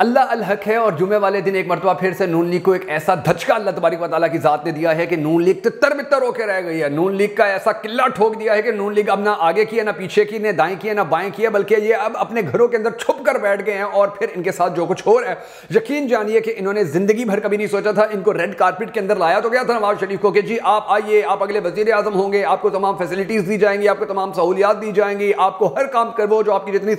अल्लाह अल हक है और जुमे वाले दिन एक मरतबा फिर से नून लीग को एक ऐसा धचका अल्लाह तबारक व तआला की जात ने दिया है कि नून लीग तितर बितर होकर रह गई है। नून लीग का ऐसा किल्ला ठोक दिया है कि नून लीग अब ना आगे की है, ना पीछे की, ना दाएं की है, ना बाएं की है, बल्कि ये अब अपने घरों के अंदर छुप कर बैठ गए हैं और फिर इनके साथ जो कुछ हो रहा है, यकीन जानिए कि इन्होंने जिंदगी भर कभी नहीं सोचा था। इनको रेड कारपेट के अंदर लाया तो गया था नवाज शरीफ को कि जी आप आइए, आप अगले वजीर आजम होंगे, आपको तमाम फैसिलिटीज दी जाएंगी, आपको तमाम सहूलियात दी जाएंगी, आपको हर काम कर वो जो आपकी जितनी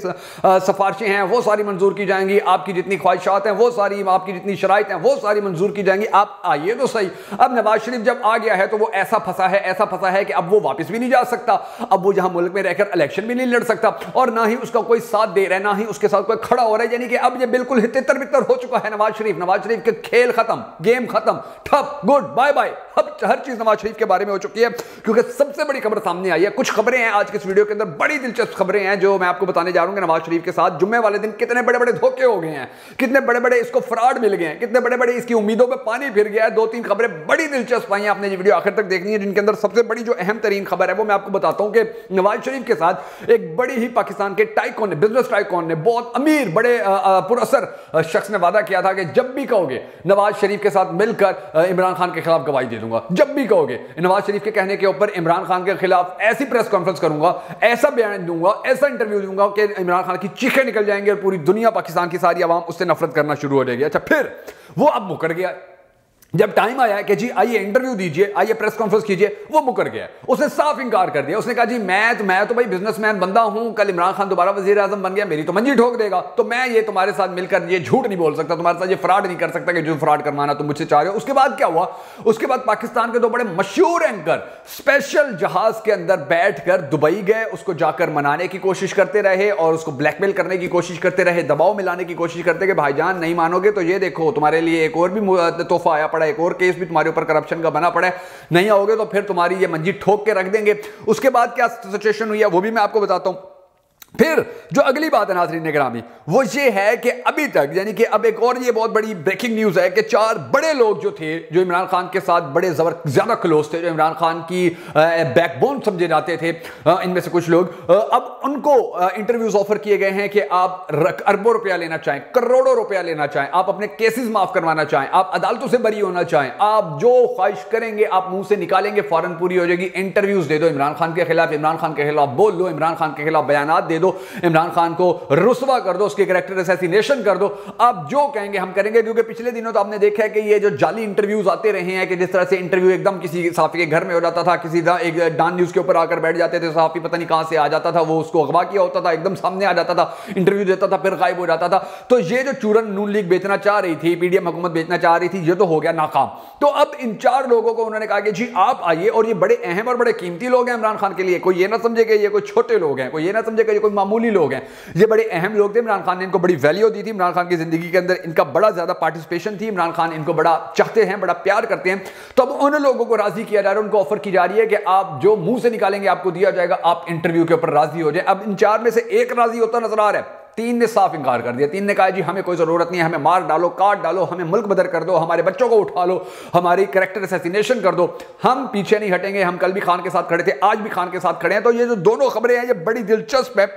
सिफारिशें हैं वो सारी मंजूर की जाएंगी, आपकी जितनी ख्वाहिशात हैं वो सारी, आपकी जितनी शराइत हैं वो सारी मंजूर की जाएंगी, आप आइए तो सही। अब नवाज शरीफ जब आ गया है तो वो ऐसा फंसा है कि अब वो वापस भी नहीं जा सकता, अब वो यहां मुल्क में रहकर इलेक्शन भी नहीं लड़ सकता और ना ही उसका कोई साथ दे रहा है, ना ही उसके साथ कोई खड़ा हो रहा है। यानी कि अब ये बिल्कुल तितर बितर हो चुका है नवाज शरीफ के खेल खत्म, गेम खत्म, ठप, गुड बाय बाय, अब हर चीज नवाज शरीफ के बारे में हो चुकी है। क्योंकि सबसे बड़ी खबर सामने आई है, कुछ खबरें हैं आज के इस वीडियो के अंदर, बड़ी दिलचस्प खबरें हैं जो मैं आपको बताने जा रहा हूं कि नवाज शरीफ के साथ जुम्मे वाले दिन कितने बड़े बड़े धोखे हो गए हैं, कितने बड़े बड़े इसको फ्रॉड मिल गए हैं, कितने बड़े बड़े इसकी उम्मीदों पे पानी फिर गया है। दो तीन खबरें बड़ी दिलचस्प आई हैं, आपने ये वीडियो आखिर तक देखनी है, जिनके अंदर सबसे बड़ी जो अहम तरीन खबर है वो मैं आपको बताता हूं कि नवाज शरीफ के साथ एक बड़ी ही पाकिस्तान के टाइकॉन ने, बिजनेस टाइकॉन ने, बहुत अमीर बड़े पुरअसर शख्स ने वादा किया था कि जब भी कहोगे नवाज शरीफ के साथ मिलकर इमरान खान के खिलाफ गवाही दे दूंगा, जब भी कहोगे नवाज शरीफ के कहने के ऊपर इमरान खान के खिलाफ ऐसी प्रेस कॉन्फ्रेंस करूंगा, ऐसा बयान दूंगा, ऐसा इंटरव्यू दूंगा कि इमरान खान की चीखें निकल जाएंगे और पूरी दुनिया, पाकिस्तान की सारी आवाम उससे नफरत करना शुरू हो जाएगी। अच्छा, फिर वो अब मुकर गया। जब टाइम आया कि जी आइए इंटरव्यू दीजिए, आइए प्रेस कॉन्फ्रेंस कीजिए, वो मुकर गया। उसने साफ इंकार कर दिया। उसने कहा जी मैं तो भाई बिजनेसमैन बंदा हूं, कल इमरान खान दोबारा वजीर आजम बन गया, मेरी तो मंजी ठोक देगा, तो मैं ये तुम्हारे साथ मिलकर ये झूठ नहीं बोल सकता, तुम्हारे साथ ये फ्रॉड नहीं कर सकता कि जो फ्रॉड करवाना तुम मुझसे चाह रहे हो। उसके बाद क्या हुआ? उसके बाद पाकिस्तान के दो बड़े मशहूर एंकर स्पेशल जहाज के अंदर बैठकर दुबई गए, उसको जाकर मनाने की कोशिश करते रहे और उसको ब्लैकमेल करने की कोशिश करते रहे, दबाव मिलाने की कोशिश करते कि भाईजान नहीं मानोगे तो ये देखो तुम्हारे लिए एक और भी तोहफा आया पड़ा, एक और केस भी ऊपर करप्शन का बना पड़ा है, नहीं आओगे तो फिर तुम्हारी ये मंजी ठोक के रख देंगे। उसके बाद क्या सिचुएशन हुई है वो भी मैं आपको बताता हूं। फिर जो अगली बात है नाज़रीन ग्रामी, वो ये है कि अभी तक, यानी कि अब एक और ये बहुत बड़ी ब्रेकिंग न्यूज़ है कि चार बड़े लोग जो थे, जो इमरान खान के साथ बड़े ज़्यादा क्लोज थे, जो इमरान खान की बैकबोन समझे जाते थे, इनमें से कुछ लोग अब उनको इंटरव्यूज ऑफर किए गए हैं कि आप अरबों रुपया लेना चाहें, करोड़ों रुपया लेना चाहें, आप अपने केसेस माफ करवाना चाहें, आप अदालतों से बरी होना चाहें, आप जो ख्वाहिश करेंगे आप मुंह से निकालेंगे फौरन पूरी हो जाएगी। इंटरव्यूज दे दो इमरान खान के खिलाफ, इमरान खान के खिलाफ बोल दो, इमरान खान के खिलाफ बयानात दे दो, इमरान खान को रुस्वा कर दो, उसके कैरेक्टर असैसिनेशन कर दो, आप जो कहेंगे हम करेंगे। क्योंकि पिछले दिनों तो आपने देखा है कि ये जो जाली इंटरव्यूज आते रहे हैं कि जिस तरह से इंटरव्यू एकदम किसी सहाफी के घर में हो जाता था, किसी एक डॉन न्यूज के ऊपर आकर बैठ जाते थे, सहाफी पता नहीं कहां से आ जाता था, वो उसको अगवा किया होता था, एकदम सामने आ जाता था, इंटरव्यू देता था, फिर गायब हो जाता था। तो ये जो चूरन नून लीग बेचना चाह रही थी, पीडीएम हुकूमत बेचना चाह रही थी, ये तो हो गया नाकाम। तो अब इन चार लोगों को उन्होंने कहा कि जी आप आइए, और ये बड़े अहम और बड़े कीमती लोग हैं इमरान खान के लिए, कोई ये ना समझे कि ये कोई छोटे लोग हैं, कोई ये ना समझे कि ये कोई मामूली लोग हैं, ये बड़े अहम लोग थे। इमरान खान ने इनको बड़ी वैल्यू दी थी, इमरान खान की जिंदगी के अंदर इनका बड़ा ज्यादा पार्टिसिपेशन थी, इमरान खान इनको बड़ा चाहते हैं, बड़ा प्यार करते हैं। तो अब उन लोगों को राजी किया जा रहा है, उनको ऑफर की जा रही है कि आप जो मुंह से निकालेंगे आपको दिया जाएगा, आप इंटरव्यू के ऊपर राजी हो जाए। अब इन चार में से एक राजी होता नजर आ रहा है, तीन ने साफ इंकार कर दिया। तीन ने कहा जी हमें कोई जरूरत नहीं है, हमें मार डालो, काट डालो, हमें मुल्क बदर कर दो, हमारे बच्चों को उठा लो, हमारी कैरेक्टर असैसिनेशन कर दो, हम पीछे नहीं हटेंगे। हम कल भी खान के साथ खड़े थे, आज भी खान के साथ खड़े हैं। तो ये जो दोनों खबरें हैं ये बड़ी दिलचस्प है।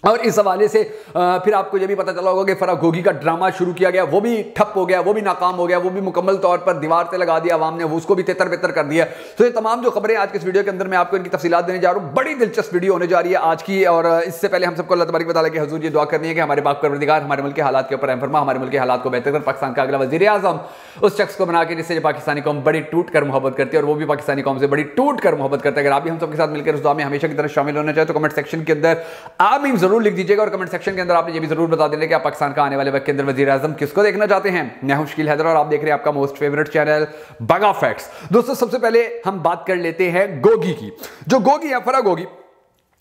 और इस हवाले से फिर आपको यह भी पता चला होगा कि फराह घोगी का ड्रामा शुरू किया गया, वो भी ठप हो गया, वो भी नाकाम हो गया, वो भी मुकम्मल तौर पर दीवार से लगा दिया आवाम ने, वो उसको भी तितर बितर कर दिया। तो ये तमाम जो खबरें आज के इस वीडियो के अंदर मैं आपको इनकी तफसीलात देने जा रहा हूँ। बड़ी दिलचस्प वीडियो होने जा रही है आज की। और इससे पहले हम सबको अल्लाह तबारक व तआला की हुजूर ये दुआ करनी है कि हमारे पाक परवरदिगार हमारे मुल्क के हालात के ऊपर रहम फरमा, हमारे मुल्क के हालात को बेहतर कर, पाकिस्तान का अगला वज़ीर आज़म उस शख्स को बना के जिससे पाकिस्तानी कौम बड़ी टूट कर मोहब्बत करती है और वो भी पाकिस्तानी कौम से बड़ी टूट कर मोहब्बत करता है। अगर आप भी हम सबके साथ मिलकर उस दुआ में हमेशा की तरह शामिल होना चाहे तो कमेंट सेक्शन के अंदर आमीन जरूर लिख दीजिएगा। और कमेंट सेक्शन के अंदर आप ये भी जरूर बता देंगे कि आप पाकिस्तान का आने वाले वक्त के अंदर वज़ीर आज़म किसको देखना चाहते हैं। मैं हूं शकील हैदर और आप देख रहे हैं आपका मोस्ट फेवरेट चैनल बगा फैक्ट्स। दोस्तों सबसे पहले हम बात कर लेते हैं गोगी की। जो गोगी है फराह गोगी,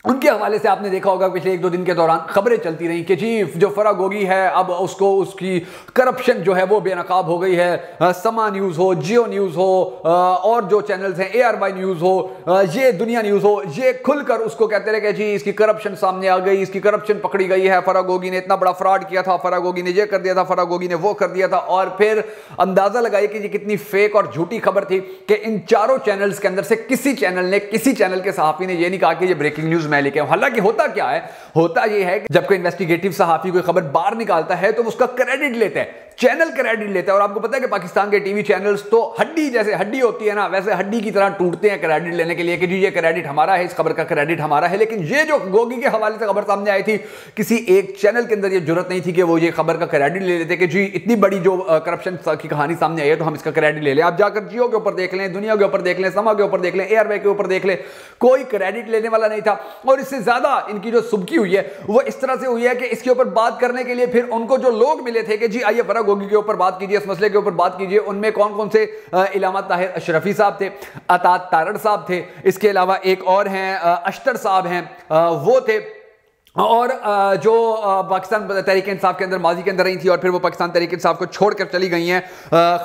उनके हवाले से आपने देखा होगा पिछले एक दो दिन के दौरान खबरें चलती रही कि जी जो फराह गोगी है अब उसको उसकी करप्शन जो है वो बेनकाब हो गई है। समा न्यूज़ हो, जियो न्यूज़ हो और जो चैनल्स हैं ARY न्यूज़ हो, ये दुनिया न्यूज़ हो, ये खुलकर उसको कहते रहे कि जी इसकी करप्शन सामने आ गई, इसकी करप्शन पकड़ी गई है, फराह गोगी ने इतना बड़ा फ्रॉड किया था, फराह गोगी ने ये कर दिया था, फराह गोगी ने वो कर दिया था। और फिर अंदाजा लगाइए कि ये कितनी फेक और झूठी खबर थी कि इन चारों चैनल्स के अंदर से किसी चैनल के सहाफ़ी ने ये नहीं कहा कि ये ब्रेकिंग न्यूज़ मैं लेके आऊं। हालांकि होता क्या है, होता यह है कि जब कोई इन्वेस्टिगेटिव सहाफी कोई खबर बाहर निकालता है तो उसका क्रेडिट लेता है, चैनल क्रेडिट लेता है। और आपको पता है कि पाकिस्तान के टीवी चैनल्स तो हड्डी, जैसे हड्डी होती है ना, वैसे हड्डी की तरह टूटते हैं क्रेडिट लेने के लिए कि जी ये क्रेडिट हमारा है, इस खबर का क्रेडिट हमारा है। लेकिन ये जो गोगी के हवाले से खबर सामने आई थी, किसी एक चैनल के अंदर ये जरूरत नहीं थी कि वो ये खबर का क्रेडिट ले लेते कि जी इतनी बड़ी जो करप्शन की कहानी सामने आई है तो हम इसका क्रेडिट ले लें। आप जाकर जियो के ऊपर देख लें, दुनिया के ऊपर देख लें, समा के ऊपर देख लें, एयरवे के ऊपर देख लें, कोई क्रेडिट लेने वाला नहीं था। और इससे ज्यादा इनकी जो सुबकी हुई है वो इस तरह से हुई है कि इसके ऊपर बात करने के लिए फिर उनको जो लोग मिले थे कि जी आइए फराह गोगी के ऊपर बात कीजिए, इस मसले के ऊपर बात कीजिए, उनमें कौन कौन से इलामा ताहिर अशरफी साहब थे, अतात तारड़ साहब थे, इसके अलावा एक और हैं अश्तर साहब हैं, वो थे, और जो पाकिस्तान तहरीक इंसाफ के अंदर माजी के अंदर रही थी और फिर वो पाकिस्तान तहरीक इंसाफ को छोड़कर चली गई हैं,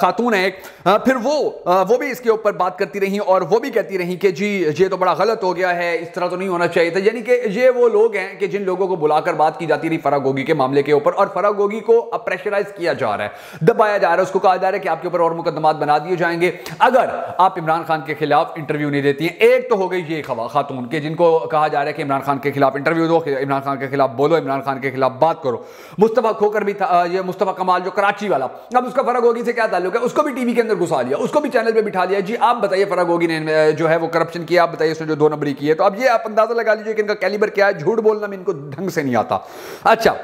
खातून है एक, फिर वो भी इसके ऊपर बात करती रही और वो भी कहती रही कि जी ये तो बड़ा गलत हो गया है, इस तरह तो नहीं होना चाहिए था। यानी कि ये वो लोग हैं कि जिन लोगों को बुलाकर बात की जाती रही फराह गोगी के मामले के ऊपर, और फराह गोगी को अब प्रेशराइज किया जा रहा है, दबाया जा रहा है, उसको कहा जा रहा है कि आपके ऊपर और मुकदमात बना दिए जाएंगे अगर आप इमरान खान के खिलाफ इंटरव्यू नहीं देती हैं। एक तो हो गई ये खातून के जिनको कहा जा रहा है कि इमरान खान के खिलाफ इंटरव्यू दो, इमरान खान के खिलाफ बोलो, इमरान खान के खिलाफ बात करो। मुस्तफा खोकर भी था, ये मुस्तफा कमाल जो कराची वाला, अब उसका फराह गोगी से क्या ताल्लुक है, उसको भी टीवी के अंदर घुसा लिया, उसको भी चैनल पे बिठा लिया। जी आप बताइए फराह गोगी ने जो है वो करप्शन किया, आप बताइए उसने जो 2 नंबरी की है। तो अब ये आप अंदाजा लगा लीजिए कि इनका कैलिबर क्या है, झूठ बोलना में इनको ढंग से नहीं आता। अच्छा,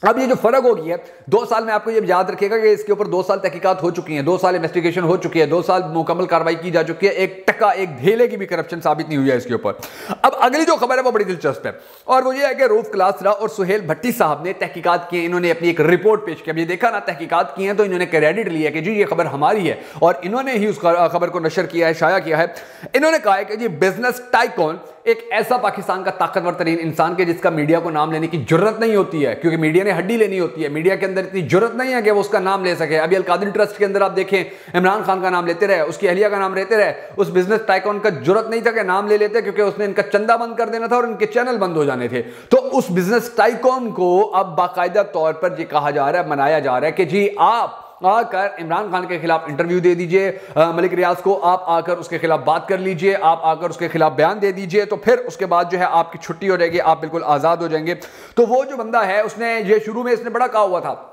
अब ये जो फर्क हो गई है 2 साल में, आपको ये याद रखिएगा कि इसके ऊपर 2 साल तहकीकात हो चुकी हैं, 2 साल इन्वेस्टिगेशन हो चुकी है, 2 साल मुकम्मल कार्रवाई की जा चुकी है, 1 टका 1 धेले की भी करप्शन साबित नहीं हुई है इसके ऊपर। अब अगली जो खबर है वो बड़ी दिलचस्प है और वो ये है कि रऊफ क्लासरा और सुहेल भट्टी साहब ने तहकीकात की, इन्होंने अपनी एक रिपोर्ट पेश की। अब ये देखा ना, तहकीकात की है तो इन्होंने क्रेडिट लिया कि जी ये खबर हमारी है और इन्होंने ही उस खबर को नशर किया है, शाया किया है। इन्होंने कहा है कि जी बिजनेस टाइकॉन एक ऐसा पाकिस्तान का ताकतवर तरीन इंसान के जिसका मीडिया को नाम लेने की जरूरत नहीं होती है, क्योंकि मीडिया ने हड्डी लेनी होती है, मीडिया के अंदर इतनी जरूरत नहीं है कि वो उसका नाम ले सके। अभी अलकादरी ट्रस्ट के अंदर आप देखें, इमरान खान का नाम लेते रहे, उसकी अहलिया का नाम लेते रहे, उस बिजनेस टाइकॉन का जरूरत नहीं था कि नाम ले लेते, क्योंकि उसने इनका चंदा बंद कर देना था और इनके चैनल बंद हो जाने थे। तो उस बिजनेस टाइकॉन को अब बाकायदा तौर पर ये कहा जा रहा है, मनाया जा रहा है कि जी आप आकर इमरान खान के खिलाफ इंटरव्यू दे दीजिए, मलिक रियाज को आप आकर उसके खिलाफ बात कर लीजिए, आप आकर उसके खिलाफ बयान दे दीजिए, तो फिर उसके बाद जो है आपकी छुट्टी हो जाएगी, आप बिल्कुल आज़ाद हो जाएंगे। तो वो जो बंदा है उसने ये शुरू में इसने बड़ा कहा हुआ था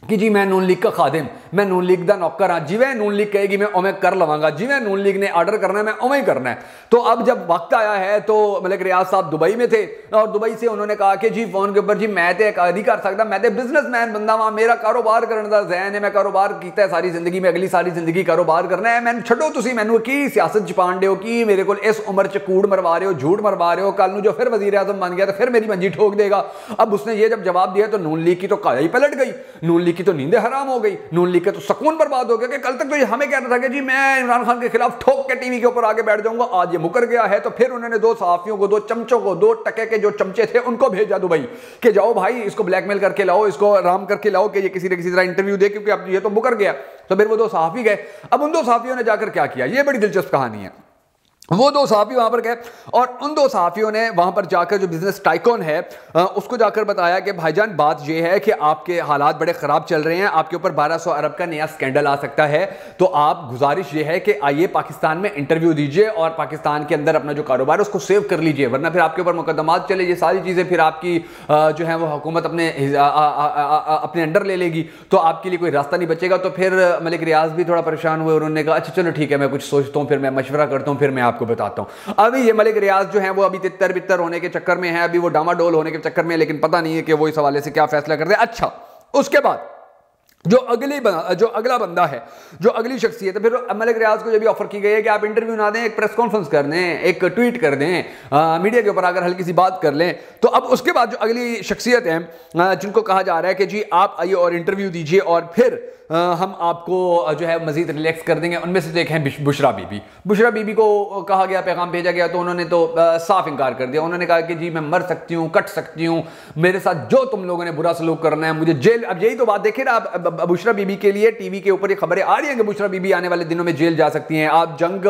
कि जी मैं नून लीग का खादिम, मैं नून लीग का नौकर हाँ, जिवें नून लीग कहेगी मैं उमें कर लवांगा, जिवें नून लीग ने ऑर्डर करना है मैं उमें ही करना है। तो अब जब वक्त आया है तो मलिक रियाज साहब दुबई में थे और दुबई से उन्होंने कहा कि जी फोन के ऊपर जी मैं तो नहीं कर सकता, मैं तो बिजनेसमैन बंदा वहां, मेरा कारोबार करने का जहन है, मैं कारोबार किया सारी जिंदगी में, अगली सारी जिंदगी कारोबार करना है, मैं छो तुम मैनू की सियासत च पाण दो कि मेरे को इस उम्र च कूड़ मरवा रहे हो, झूठ मरवा रहे हो, कल जो फिर वजीर आजम बन गया तो फिर मेरी मंजी ठोक देगा। अब उसने ये जब जवाब दिया तो नून लीग की तो काया ही पलट गई, नून लीग की तो नींदें हराम हो गई, नून लीग का तो सुकून बर्बाद हो गया कि कल तक तो ये हमें कहना था कि जी मैं इमरान खान के खिलाफ ठोक के टीवी के ऊपर आगे बैठ जाऊंगा, आज ये मुकर गया है। तो फिर उन्होंने 2 सहाफियों को, 2 चमचों को, 2 टके के जो चमचे थे उनको भेजा दुबई कि जाओ भाई इसको ब्लैकमेल करके लाओ, इसको आराम करके लाओ कि ये किसी न किसी तरह इंटरव्यू दे, क्योंकि अब ये तो मुकर गया। तो फिर वो 2 सहाफी गए। अब उन 2 सहाफियों ने जाकर क्या किया, ये बड़ी दिलचस्प कहानी है। वो 2 सहाफी वहां पर गए और उन 2 सहाफियों ने वहां पर जाकर जो बिजनेस टाइकॉन है उसको जाकर बताया कि भाईजान बात ये है कि आपके हालात बड़े खराब चल रहे हैं, आपके ऊपर 1200 अरब का नया स्कैंडल आ सकता है, तो आप गुजारिश ये है कि आइए पाकिस्तान में इंटरव्यू दीजिए और पाकिस्तान के अंदर अपना जो कारोबार है उसको सेव कर लीजिए, वरना फिर आपके ऊपर मुकदमात चले, ये सारी चीजें फिर आपकी जो है वो हुकूमत अपने अंडर ले लेगी, तो आपके लिए कोई रास्ता नहीं बचेगा। तो फिर मलिक रियाज भी थोड़ा परेशान हुए, उन्होंने कहा अच्छा चलो ठीक है, मैं कुछ सोचता हूँ, फिर मैं मशवरा करता हूँ, फिर मैं आपको बताता हूं। अभी ये मलिक रियाज जो है वो अभी तितर बितर होने के चक्कर में है, अभी वो डामाडोल होने के चक्कर में है, लेकिन पता नहीं है कि वो इस हवाले से क्या फैसला कर दे। अच्छा, उसके बाद जो अगला बंदा है, जो अगली शख्सियत है, फिर मलिक रियाज को ये भी ऑफर की गई है कि आप इंटरव्यू ना दें, एक प्रेस कॉन्फ्रेंस कर दें, एक ट्वीट कर दें, मीडिया के ऊपर आकर हल्की सी बात कर लें। तो अब उसके बाद जो अगली शख्सियत है जिनको कहा जा रहा है कि जी आप आइए और इंटरव्यू दीजिए और फिर हम आपको जो है मजीद रिलैक्स कर देंगे, उनमें से एक हैं बुशरा बीबी। बुशरा बीबी को कहा गया, पैगाम भेजा गया, तो उन्होंने तो साफ इनकार कर दिया। उन्होंने कहा कि जी मैं मर सकती हूँ, कट सकती हूँ, मेरे साथ जो तुम लोगों ने बुरा सलूक करना है मुझे जेल। अब यही तो बात देखिए ना, आप बुशरा बीबी के लिए टीवी के ऊपर ये खबरें आ रही हैं कि बुशरा बीबी आने वाले दिनों में जेल जा सकती हैं। आप जंग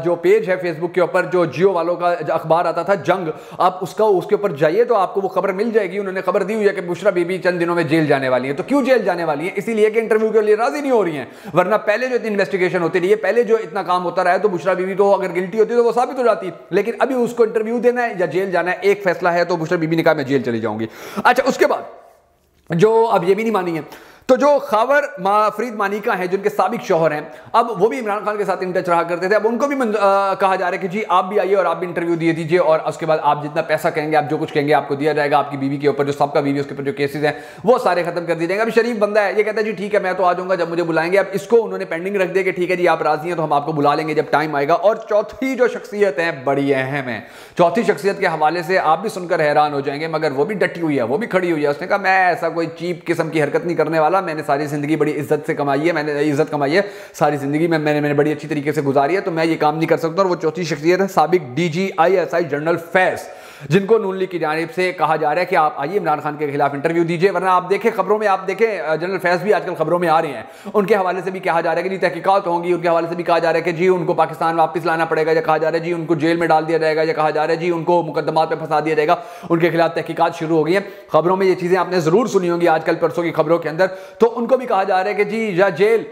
जो पेज है फेसबुक के ऊपर, जो जियो वालों का अखबार आता था जंग, आप उसके ऊपर जाइए तो आपको वो खबर मिल जाएगी। उन्होंने खबर दी हुई है कि बुशरा बीबी चंद दिनों में जेल जाने वाली है। तो क्यों जेल जाने वाली है? इसीलिए कि इंटरव्यू के लिए राजी नहीं हो रही है, वरना पहले जो इतनी इन्वेस्टिगेशन होती रही है, पहले जो इतना काम होता रहा है, तो बुशरा बीबी तो अगर गिल्टी होती तो वो साबित हो जाती। लेकिन अभी उसको इंटरव्यू देना है या जेल जाना है, एक फैसला है। तो बुशरा बीबी ने कहा मैं जेल चली जाऊंगी। अच्छा, उसके बाद जो अब ये भी नहीं मानी है, तो जो खावर फरीद मानिका हैं, जिनके साबिक शौहर हैं, अब वो भी इमरान खान के साथ इन टच रहा करते थे। अब उनको भी कहा जा रहा है कि जी आप भी आइए और आप भी इंटरव्यू दिए दीजिए, और उसके बाद आप जितना पैसा कहेंगे, आप जो कुछ कहेंगे आपको दिया जाएगा। आपकी बीवी के ऊपर जो सबका बीवी उसके ऊपर जो केसेस हैं वो सारे खत्म कर दिए जाएंगे। अभी शरीफ बंदा है, ये कहता है जी ठीक है मैं तो आ जाऊंगा जब मुझे बुलाएंगे। अब इसको उन्होंने पेंडिंग रख दिया कि ठीक है जी आप राजी हैं तो हम आपको बुला लेंगे जब टाइम आएगा। और चौथी जो शख्सियत है बड़ी अहम है। चौथी शख्सियत के हवाले से आप भी सुनकर हैरान हो जाएंगे, मगर वो भी डटी हुई है, वो भी खड़ी हुई है। उसने कहा मैं ऐसा कोई चीप किस्म की हरकत नहीं करने वाला, मैंने सारी जिंदगी बड़ी इज्जत से कमाई है, मैंने इज्जत कमाई है सारी जिंदगी में, मैंने बड़ी अच्छी तरीके से गुजारी है, तो मैं ये काम नहीं कर सकता। और वो चौथी शख्सियत है साबिक डीजी ISI जनरल फैज, जिनको नून लीग की जानिब से कहा जा रहा है कि आप आइए इमरान खान के खिलाफ इंटरव्यू दीजिए। वरना आप देखें खबरों में, आप देखें जनरल फैज भी आजकल खबरों में आ रहे हैं, उनके हवाले से भी कहा जा रहा है कि जी तहकीकात होंगी। उनके हवाले से भी कहा जा रहा है कि जी उनको पाकिस्तान वापस लाना पड़ेगा, या कहा जा रहा है जी उनको जेल में डाल दिया जाएगा, या कहा जा रहा है जी उनको मुकदमात में फंसा दिया जाएगा। उनके खिलाफ तहकीकात शुरू हो गई हैं। खबरों में ये चीजें आपने जरूर सुनी होंगी आजकल परसों की खबरों के अंदर। तो उनको भी कहा जा रहा है कि जी या जेल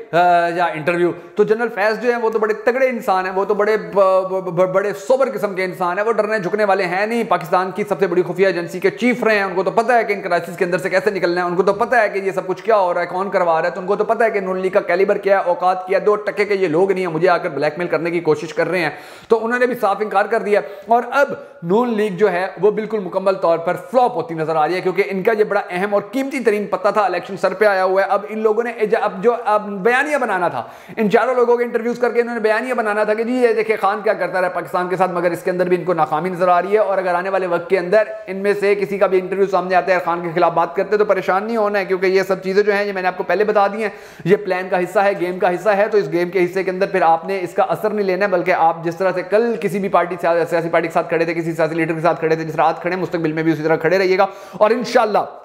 या इंटरव्यू। तो जनरल फैज जो है वो तो बड़े तगड़े इंसान है, वो तो बड़े सोबर किस्म के इंसान है, वो डरने झुकने वाले हैं नहीं। पाकिस्तान की सबसे खुफिया एजेंसी के चीफ रहे हैं, उनको तो पता है कि इन क्राइसिस के अंदर से कैसे निकलना है, उनको तो पता है कि ये सब कुछ क्या हो रहा है, कौन करवा रहा है, तो उनको तो पता है कि नून लीग का कैलिबर क्या है, औकात क्या है। 2 टके के ये लोग नहीं है, मुझे आकर ब्लैकमेल करने की कोशिश कर रहे हैं। तो उन्होंने भी साफ इंकार कर दिया। और अब नून लीग जो है वो बिल्कुल मुकम्मल तौर पर फ्लॉप होती नजर आ रही है, क्योंकि इनका ये बड़ा अहम और कीमती तरीन पता था, इलेक्शन सर पे आया हुआ है। अब इन लोगों ने अब बयानिया बनाना था, इन चारों लोगों के इंटरव्यूज करके इन्होंने बयानिया बनाना था कि जी ये देखिए खान क्या करता रहा पाकिस्तान के साथ, मगर इसके अंदर भी इनको नाकामी नजर आ रही है। और अगर आने वाले वक्त के अंदर इनमें से किसी का भी इंटरव्यू सामने आता है खान के खिलाफ बात करते तो परेशान नहीं होना है, क्योंकि ये सब चीजें जो हैं ये मैंने आपको पहले बता दी हैं, ये प्लान का हिस्सा है, गेम का हिस्सा है। तो इस गेम के हिस्से के अंदर फिर आपने इसका असर नहीं लेना है, बल्कि आप जिस तरह से कल किसी भी पार्टी सियासी पार्टी के साथ खड़े थे, किसी सियासी लीडर के साथ खड़े थे, जिस तरह आज खड़े, मुस्तकबिल में भी उसी तरह खड़े रहिएगा। और इंशाअल्लाह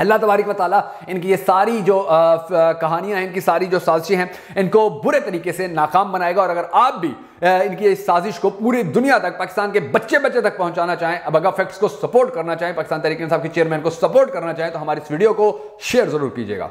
अल्लाह तबारक व तआला इनकी ये सारी जो कहानियां हैं, इनकी सारी जो साजिशें हैं, इनको बुरे तरीके से नाकाम बनाएगा। और अगर आप भी इनकी इस साजिश को पूरी दुनिया तक, पाकिस्तान के बच्चे बच्चे तक पहुंचाना चाहें, अब अगर फैक्ट्स को सपोर्ट करना चाहें, पाकिस्तान तहरीक इंसाफ के चेयरमैन को सपोर्ट करना चाहें, तो हमारी इस वीडियो को शेयर जरूर कीजिएगा।